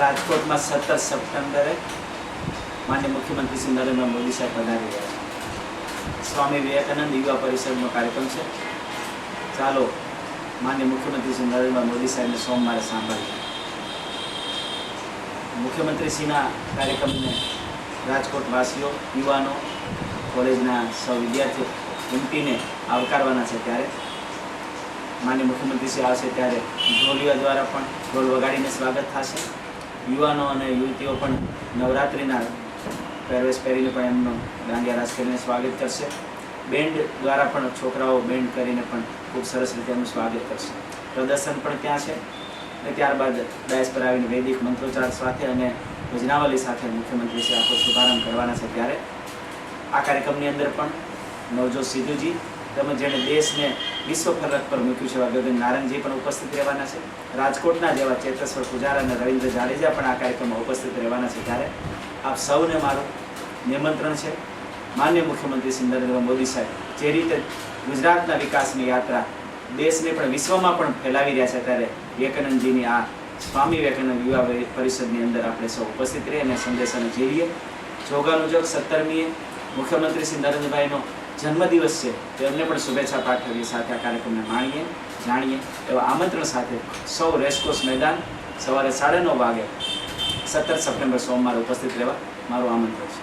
રાજકોટ में 17 સપ્ટેમ્બરે माननीय मुख्यमंत्री श्री नरेंद्र मोदी साहब पधारी रह्या छे। स्वामी विवेकानंद युवा परिषद कार्यक्रम है। चालो माननीय मुख्यमंत्री श्री नरेंद्र मोदी साहब ने सोमवार सांभळीए। मुख्यमंत्री श्रीना कार्यक्रम ने राजकोटवासीओ युवाओं कॉलेजना सौ विद्यार्थीओ उमटीने आवकारवाना छे। त्यारे माननीय मुख्यमंत्री श्री आवशे त्यारे ढोलिया द्वारा पण ढोल वगाड़ीने स्वागत थशे। युवाओं और युवतीओ पण नवरात्रिना પહેરવેશ પહેરીને પણ એમનું દાંડિયા રાસ કરીને સ્વાગત કરશે। બેન્ડ દ્વારા પણ છોકરાઓ બેન્ડ કરીને પણ ખૂબ સરસ રીતે એમનું સ્વાગત કરશે। પ્રદર્શન પણ ત્યાં છે અને ત્યારબાદ ડાયસ પર આવીને વૈદિક મંત્રોચ્ચાર સાથે અને ભજનાવલી સાથે મુખ્યમંત્રી શ્રી આખો શુભારંભ કરવાના છે। ત્યારે આ કાર્યક્રમની અંદર પણ નવજોત સિદ્ધુજી તેમજ જેણે દેશને વિશ્વ ફલક પર મૂક્યું છે એવા ગગન નારંગજી પણ ઉપસ્થિત રહેવાના છે। રાજકોટના જેવા ચેતેશ્વર પૂજારા અને રવિન્દ્ર જાડેજા પણ આ કાર્યક્રમમાં ઉપસ્થિત રહેવાના છે। ત્યારે आप સૌને મારું નિમંત્રણ છે। માનનીય મુખ્યમંત્રી શ્રી નરેન્દ્ર મોદી સાહેબ જે રીતે ગુજરાતના વિકાસની યાત્રા દેશને પણ વિશ્વમાં પણ ફેલાવી રહ્યા છે ત્યારે વિવેકાનંદજીની આ સ્વામી વિવેકાનંદ યુવા પરિષદની અંદર આપણે સૌ ઉપસ્થિત રહીએ અને સંદેશાને ઝીલીએ। જોગાનું જોગ 17મીએ મુખ્યમંત્રી શ્રી નરેન્દ્રભાઈનો જન્મદિવસ છે તો એમને પણ શુભેચ્છા પાઠવીએ, સાથે આ કાર્યક્રમને માણીએ જાણીએ એવા આમંત્રણ સાથે સૌ રેસકોર્સ मैदान સવારે 9:30 વાગે 17 સપ્ટેમ્બર સોમવારે ઉપસ્થિત રહેવા મારું આમંત્રણ છે।